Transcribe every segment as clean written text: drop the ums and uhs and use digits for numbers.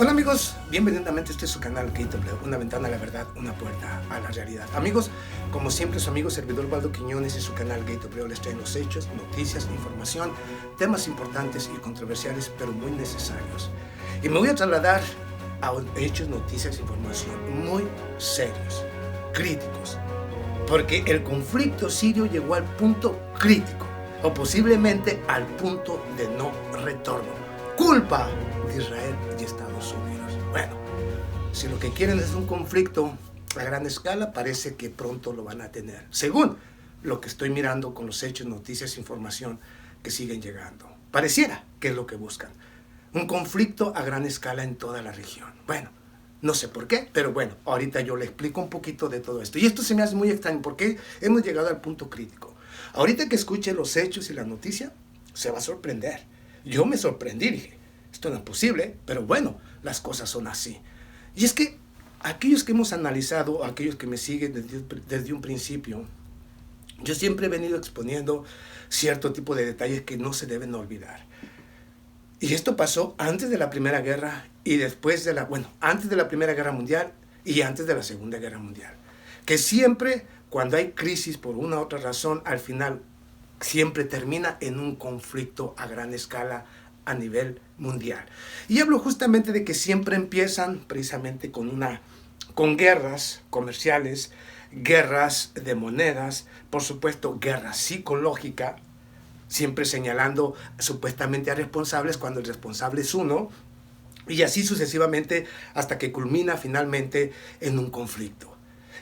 Hola amigos, bienvenidos a este es su canal GateWeb, una ventana a la verdad, una puerta a la realidad. Amigos, como siempre su amigo servidor Waldo Quiñones y su canal GateWeb les traen los hechos, noticias, información, temas importantes y controversiales pero muy necesarios. Y me voy a trasladar a hechos, noticias, información muy serios, críticos, porque el conflicto sirio llegó al punto crítico o posiblemente al punto de no retorno. Culpa de Israel y Estados Unidos. Bueno, si lo que quieren es un conflicto a gran escala, parece que pronto lo van a tener, según lo que estoy mirando con los hechos, noticias, información que siguen llegando. Pareciera que es lo que buscan. Un conflicto a gran escala en toda la región. Bueno, no sé por qué, pero bueno, ahorita yo le explico un poquito de todo esto. Y esto se me hace muy extraño porque hemos llegado al punto crítico. Ahorita que escuche los hechos y la noticia, se va a sorprender. Yo me sorprendí, dije, esto no es posible, pero bueno, las cosas son así. Y es que aquellos que hemos analizado, aquellos que me siguen desde un principio, yo siempre he venido exponiendo cierto tipo de detalles que no se deben olvidar. Y esto pasó antes de la Primera Guerra y después de antes de la Primera Guerra Mundial y antes de la Segunda Guerra Mundial. Que siempre, cuando hay crisis por una u otra razón, al final siempre termina en un conflicto a gran escala a nivel mundial. Y hablo justamente de que siempre empiezan precisamente con guerras comerciales, guerras de monedas, por supuesto guerra psicológica, siempre señalando supuestamente a responsables cuando el responsable es uno, y así sucesivamente hasta que culmina finalmente en un conflicto.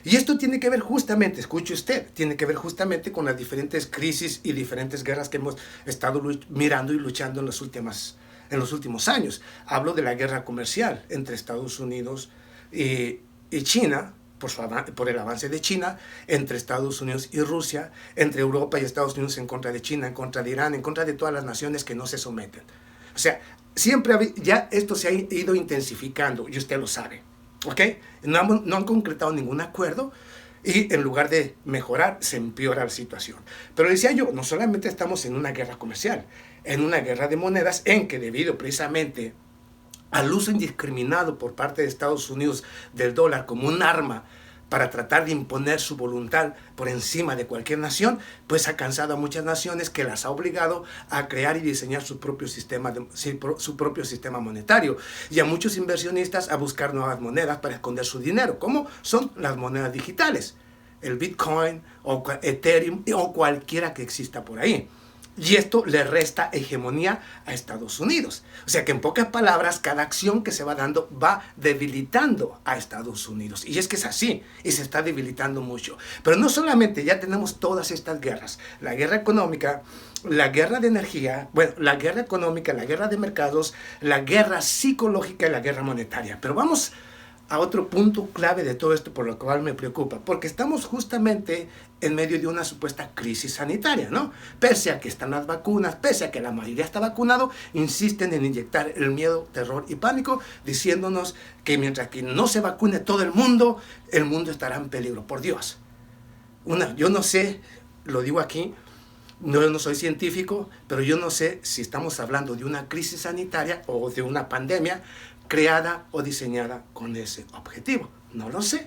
Y esto tiene que ver justamente, escuche usted, tiene que ver justamente con las diferentes crisis y diferentes guerras que hemos estado mirando y luchando en los últimos años. Hablo de la guerra comercial entre Estados Unidos y China, por el avance de China, entre Estados Unidos y Rusia, entre Europa y Estados Unidos en contra de China, en contra de Irán, en contra de todas las naciones que no se someten. O sea, siempre ya esto se ha ido intensificando y usted lo sabe. ¿Ok? No han concretado ningún acuerdo y en lugar de mejorar, se empeora la situación. Pero decía yo, no solamente estamos en una guerra comercial, en una guerra de monedas en que debido precisamente al uso indiscriminado por parte de Estados Unidos del dólar como un arma para tratar de imponer su voluntad por encima de cualquier nación, pues ha cansado a muchas naciones que las ha obligado a crear y diseñar su propio sistema monetario, y a muchos inversionistas a buscar nuevas monedas para esconder su dinero, como son las monedas digitales, el Bitcoin o Ethereum o cualquiera que exista por ahí. Y esto le resta hegemonía a Estados Unidos. O sea que en pocas palabras, cada acción que se va dando va debilitando a Estados Unidos. Y es que es así, y se está debilitando mucho. Pero no solamente ya tenemos todas estas guerras, la guerra económica, la guerra de energía, la guerra económica, la guerra de mercados, la guerra psicológica y la guerra monetaria. Pero vamos a otro punto clave de todo esto, por lo cual me preocupa, porque estamos justamente en medio de una supuesta crisis sanitaria, ¿no? Pese a que están las vacunas, pese a que la mayoría está vacunado, insisten en inyectar el miedo, terror y pánico, diciéndonos que mientras que no se vacune todo el mundo estará en peligro. Por Dios. Yo no sé, lo digo aquí, no soy científico, pero yo no sé si estamos hablando de una crisis sanitaria o de una pandemia creada o diseñada con ese objetivo. No lo sé,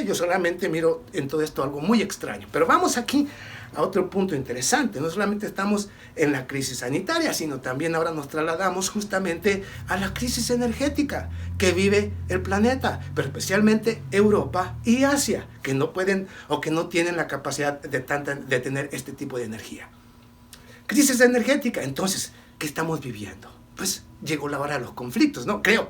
yo solamente miro en todo esto algo muy extraño. Pero vamos aquí a otro punto interesante. No solamente estamos en la crisis sanitaria, sino también ahora nos trasladamos justamente a la crisis energética que vive el planeta, pero especialmente Europa y Asia, que no pueden o que no tienen la capacidad de tener este tipo de energía. Crisis energética, entonces, ¿qué estamos viviendo? Pues llegó la hora de los conflictos, ¿no? Creo,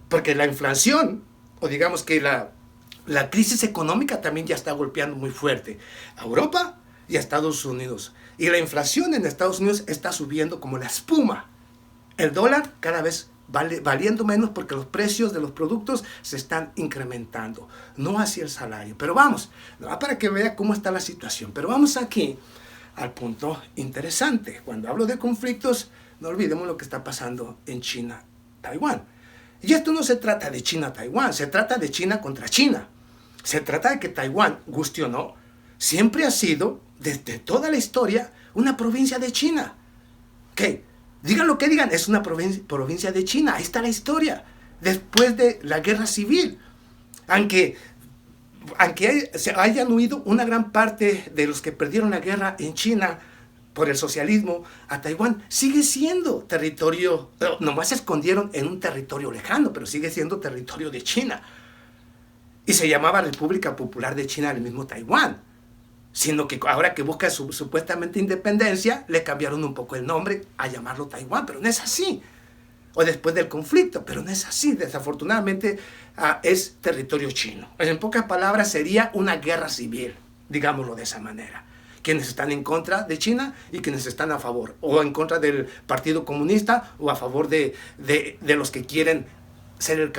porque la inflación, o digamos que la crisis económica también ya está golpeando muy fuerte a Europa y a Estados Unidos. Y la inflación en Estados Unidos está subiendo como la espuma. El dólar cada vez valiendo menos porque los precios de los productos se están incrementando, no así el salario. Pero vamos, para que vea cómo está la situación. Pero vamos aquí al punto interesante. Cuando hablo de conflictos, no olvidemos lo que está pasando en China, Taiwán. Y esto no se trata de China-Taiwán, se trata de China contra China. Se trata de que Taiwán, guste o no, siempre ha sido, desde toda la historia, una provincia de China. ¿Qué? Digan lo que digan, es una provincia de China. Ahí está la historia. Después de la guerra civil. Aunque se hayan huido una gran parte de los que perdieron la guerra en China por el socialismo a Taiwán, sigue siendo territorio, nomás se escondieron en un territorio lejano, pero sigue siendo territorio de China. Y se llamaba República Popular de China, el mismo Taiwán. Sino que ahora que busca supuestamente independencia, le cambiaron un poco el nombre a llamarlo Taiwán, pero no es así. O después del conflicto, pero no es así. Desafortunadamente es territorio chino. En pocas palabras sería una guerra civil, digámoslo de esa manera. Quienes están en contra de China y quienes están a favor, o en contra del Partido Comunista, o a favor de los que quieren ser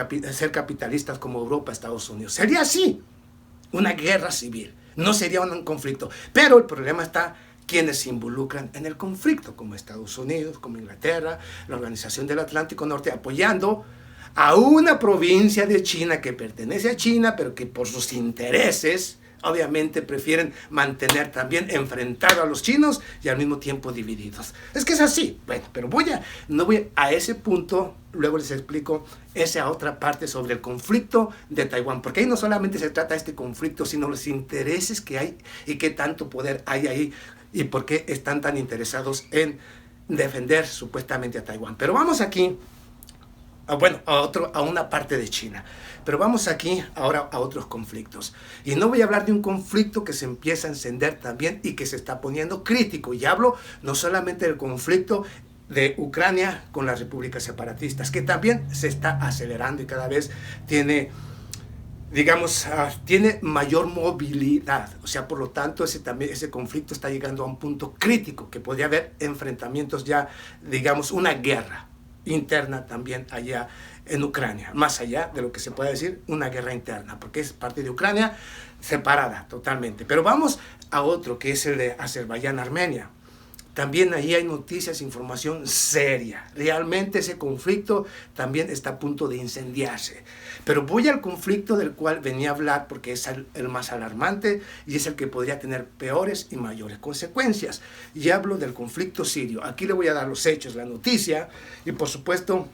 capitalistas como Europa, Estados Unidos. Sería así, una guerra civil. No sería un conflicto. Pero el problema está quienes se involucran en el conflicto, como Estados Unidos, como Inglaterra, la Organización del Atlántico Norte, apoyando a una provincia de China que pertenece a China, pero que por sus intereses, obviamente prefieren mantener también enfrentados a los chinos y al mismo tiempo divididos. Es que es así. Bueno, pero no voy a ese punto, luego les explico esa otra parte sobre el conflicto de Taiwán, porque ahí no solamente se trata de este conflicto, sino los intereses que hay y qué tanto poder hay ahí y por qué están tan interesados en defender supuestamente a Taiwán. Pero vamos aquí, a una parte de China. Pero vamos aquí ahora a otros conflictos. Y no voy a hablar de un conflicto que se empieza a encender también y que se está poniendo crítico. Y hablo no solamente del conflicto de Ucrania con las repúblicas separatistas, que también se está acelerando y cada vez tiene, digamos, tiene mayor movilidad. O sea, por lo tanto, ese conflicto está llegando a un punto crítico, que podría haber enfrentamientos ya, digamos, una guerra interna también allá en Ucrania, más allá de lo que se puede decir una guerra interna, porque es parte de Ucrania separada totalmente. Pero vamos a otro, que es el de Azerbaiyán-Armenia. También ahí hay noticias, información seria. Realmente ese conflicto también está a punto de incendiarse. Pero voy al conflicto del cual venía a hablar porque es el más alarmante y es el que podría tener peores y mayores consecuencias. Y hablo del conflicto sirio. Aquí le voy a dar los hechos, la noticia, y por supuesto,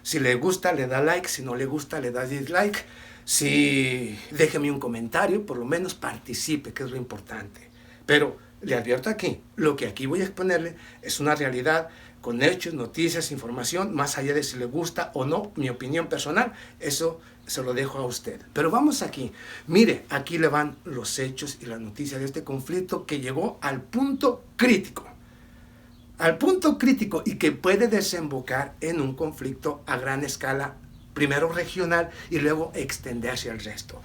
si le gusta, le da like, si no le gusta, le da dislike. Si déjeme un comentario, por lo menos participe, que es lo importante. Pero le advierto aquí, lo que aquí voy a exponerle es una realidad con hechos, noticias, información, más allá de si le gusta o no, mi opinión personal, eso se lo dejo a usted. Pero vamos aquí, mire, aquí le van los hechos y la noticia de este conflicto que llegó al punto crítico y que puede desembocar en un conflicto a gran escala, primero regional y luego extenderse al resto.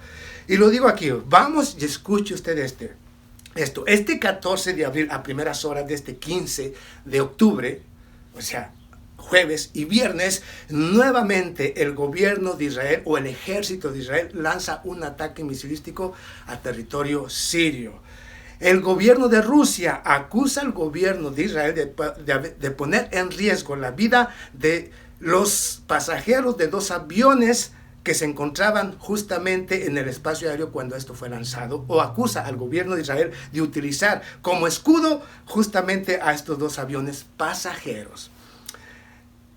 Y lo digo aquí, vamos y escuche usted este 14 de abril a primeras horas de este 15 de octubre, o sea, jueves y viernes, nuevamente el gobierno de Israel o el ejército de Israel lanza un ataque misilístico a territorio sirio. El gobierno de Rusia acusa al gobierno de Israel de poner en riesgo la vida de los pasajeros de 2 aviones que se encontraban justamente en el espacio aéreo cuando esto fue lanzado, o acusa al gobierno de Israel de utilizar como escudo justamente a estos 2 aviones pasajeros.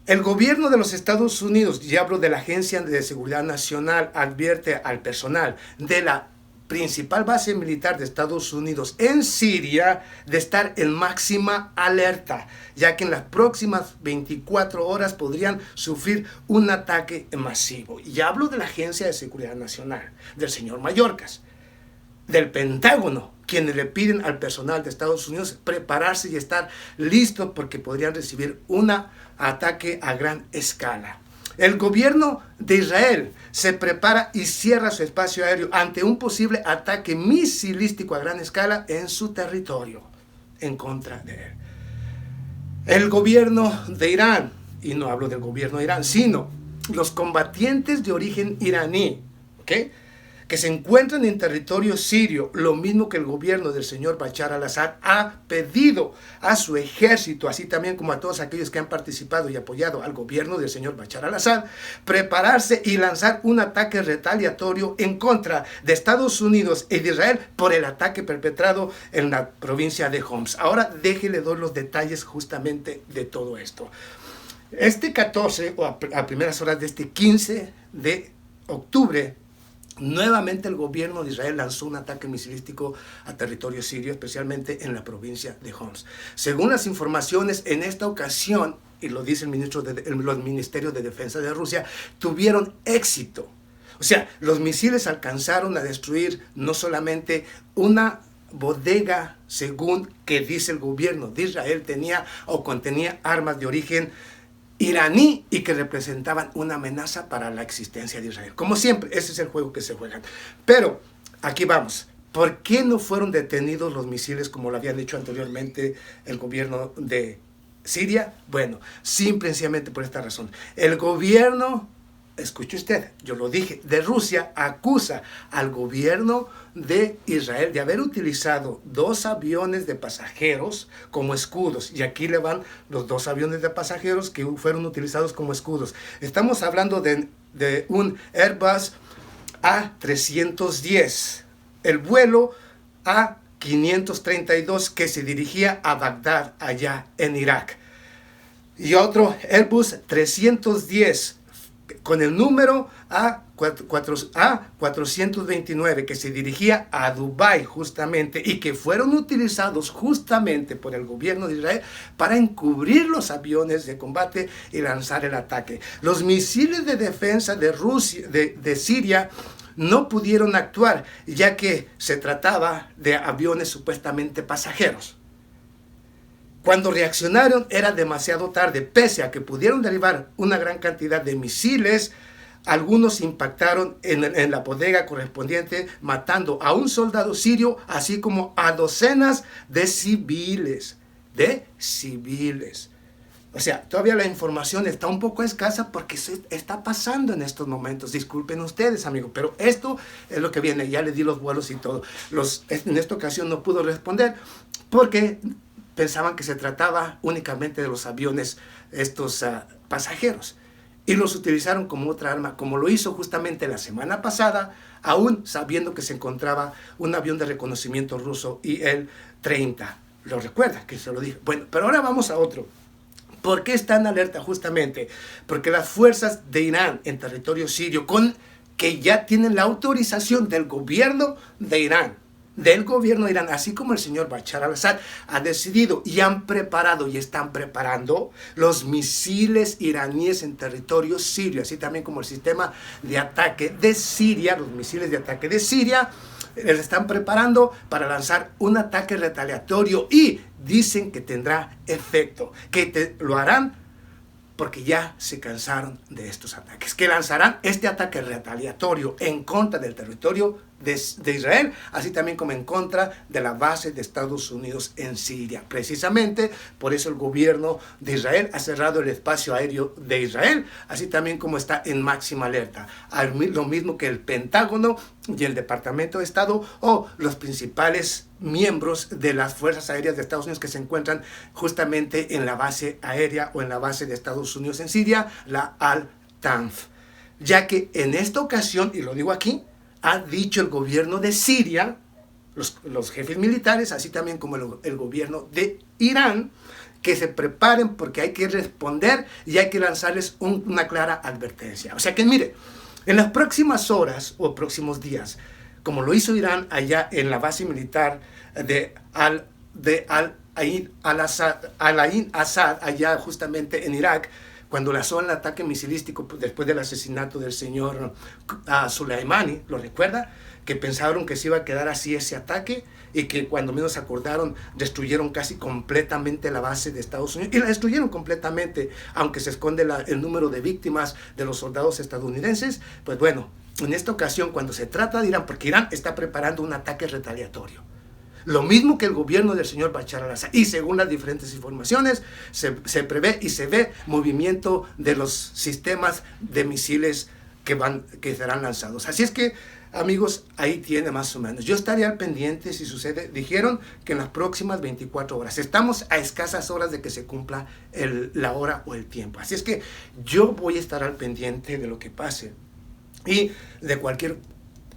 El gobierno de los Estados Unidos, y hablo de la Agencia de Seguridad Nacional, advierte al personal de la principal base militar de Estados Unidos en Siria de estar en máxima alerta, ya que en las próximas 24 horas podrían sufrir un ataque masivo. Y hablo de la Agencia de Seguridad Nacional, del señor Mayorkas, del Pentágono, quienes le piden al personal de Estados Unidos prepararse y estar listos porque podrían recibir un ataque a gran escala. El gobierno de Israel se prepara y cierra su espacio aéreo ante un posible ataque misilístico a gran escala en su territorio, en contra de él. El gobierno de Irán, y no hablo del gobierno de Irán, sino los combatientes de origen iraní, ¿ok?, que se encuentran en territorio sirio, lo mismo que el gobierno del señor Bashar al-Assad ha pedido a su ejército, así también como a todos aquellos que han participado y apoyado al gobierno del señor Bashar al-Assad, prepararse y lanzar un ataque retaliatorio en contra de Estados Unidos y de Israel por el ataque perpetrado en la provincia de Homs. Ahora déjele doy los detalles justamente de todo esto. Este 14 o a primeras horas de este 15 de octubre, nuevamente el gobierno de Israel lanzó un ataque misilístico a territorio sirio, especialmente en la provincia de Homs. Según las informaciones, en esta ocasión, y lo dice el Ministerio de Defensa de Rusia, tuvieron éxito. O sea, los misiles alcanzaron a destruir no solamente una bodega, según que dice el gobierno de Israel, tenía o contenía armas de origen iraní y que representaban una amenaza para la existencia de Israel. Como siempre, ese es el juego que se juegan. Pero aquí vamos. ¿Por qué no fueron detenidos los misiles como lo habían hecho anteriormente el gobierno de Siria? Bueno, simplemente por esta razón. El gobierno, escuche usted, yo lo dije, de Rusia acusa al gobierno de Israel de haber utilizado 2 aviones de pasajeros como escudos. Y aquí le van los 2 aviones de pasajeros que fueron utilizados como escudos. Estamos hablando de un Airbus A310, el vuelo A532 que se dirigía a Bagdad, allá en Irak. Y otro Airbus 310 con el número A429 que se dirigía a Dubái justamente y que fueron utilizados justamente por el gobierno de Israel para encubrir los aviones de combate y lanzar el ataque. Los misiles de defensa de Rusia, de Siria, no pudieron actuar ya que se trataba de aviones supuestamente pasajeros. Cuando reaccionaron era demasiado tarde, pese a que pudieron derribar una gran cantidad de misiles. Algunos impactaron en la bodega correspondiente, matando a un soldado sirio, así como a docenas de civiles. O sea, todavía la información está un poco escasa porque se está pasando en estos momentos. Disculpen ustedes, amigos, pero esto es lo que viene. Ya les di los vuelos y todo. En esta ocasión no pudo responder porque pensaban que se trataba únicamente de los aviones estos pasajeros. Y los utilizaron como otra arma, como lo hizo justamente la semana pasada, aún sabiendo que se encontraba un avión de reconocimiento ruso Il-30. ¿Lo recuerda? Que se lo dije. Bueno, pero ahora vamos a otro. ¿Por qué está en alerta? Justamente porque las fuerzas de Irán en territorio sirio, que ya tienen la autorización del gobierno de Irán, así como el señor Bashar al-Assad, ha decidido y han preparado y están preparando los misiles iraníes en territorio sirio, así también como el sistema de ataque de Siria, los misiles de ataque de Siria, les están preparando para lanzar un ataque retaliatorio y dicen que tendrá efecto, que lo harán porque ya se cansaron de estos ataques, que lanzarán este ataque retaliatorio en contra del territorio de Israel, así también como en contra de la base de Estados Unidos en Siria. Precisamente por eso el gobierno de Israel ha cerrado el espacio aéreo de Israel, así también como está en máxima alerta. Lo mismo que el Pentágono y el Departamento de Estado o los principales miembros de las Fuerzas Aéreas de Estados Unidos que se encuentran justamente en la base aérea o en la base de Estados Unidos en Siria, la Al-Tanf. Ya que en esta ocasión, y lo digo aquí, ha dicho el gobierno de Siria, los jefes militares, así también como el gobierno de Irán, que se preparen porque hay que responder y hay que lanzarles una clara advertencia. O sea que mire, en las próximas horas o próximos días, como lo hizo Irán allá en la base militar de Al-Ain Assad, allá justamente en Irak, cuando lanzó el ataque misilístico después del asesinato del señor Soleimani, ¿lo recuerda? Que pensaron que se iba a quedar así ese ataque y que cuando menos acordaron destruyeron casi completamente la base de Estados Unidos y la destruyeron completamente, aunque se esconde el número de víctimas de los soldados estadounidenses. Pues bueno, en esta ocasión cuando se trata de Irán, porque Irán está preparando un ataque retaliatorio, lo mismo que el gobierno del señor Bashar al-Assad. Y según las diferentes informaciones, se prevé y se ve movimiento de los sistemas de misiles que serán lanzados. Así es que amigos, ahí tiene más o menos. Yo estaré al pendiente si sucede. Dijeron que en las próximas 24 horas. Estamos a escasas horas de que se cumpla la hora o el tiempo. Así es que yo voy a estar al pendiente de lo que pase. Y de cualquier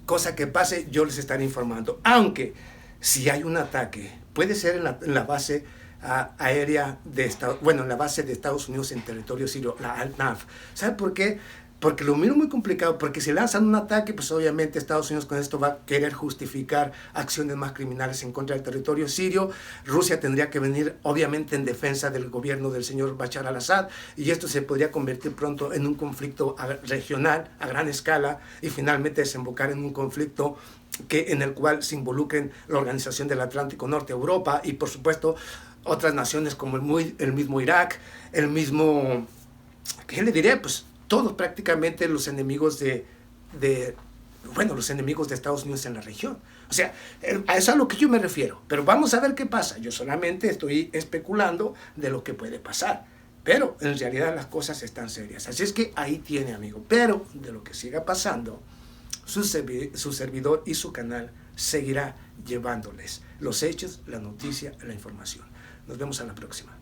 cosa que pase, yo les estaré informando. Aunque si hay un ataque, puede ser en la base aérea de en la base de Estados Unidos en territorio sirio, la Al-Naf. ¿Sabe por qué? Porque lo miro muy complicado, porque si lanzan un ataque, pues obviamente Estados Unidos con esto va a querer justificar acciones más criminales en contra del territorio sirio. Rusia tendría que venir obviamente en defensa del gobierno del señor Bashar al-Assad, y esto se podría convertir pronto en un conflicto regional a gran escala y finalmente desembocar en un conflicto en el cual se involucren la Organización del Atlántico Norte, Europa y por supuesto otras naciones como el mismo Irak, el mismo, ¿qué le diré? Pues todos prácticamente los enemigos los enemigos de Estados Unidos en la región. O sea, a eso es a lo que yo me refiero. Pero vamos a ver qué pasa. Yo solamente estoy especulando de lo que puede pasar. Pero en realidad las cosas están serias. Así es que ahí tiene, amigo. Pero de lo que siga pasando, su servidor y su canal seguirá llevándoles los hechos, la noticia, la información. Nos vemos a la próxima.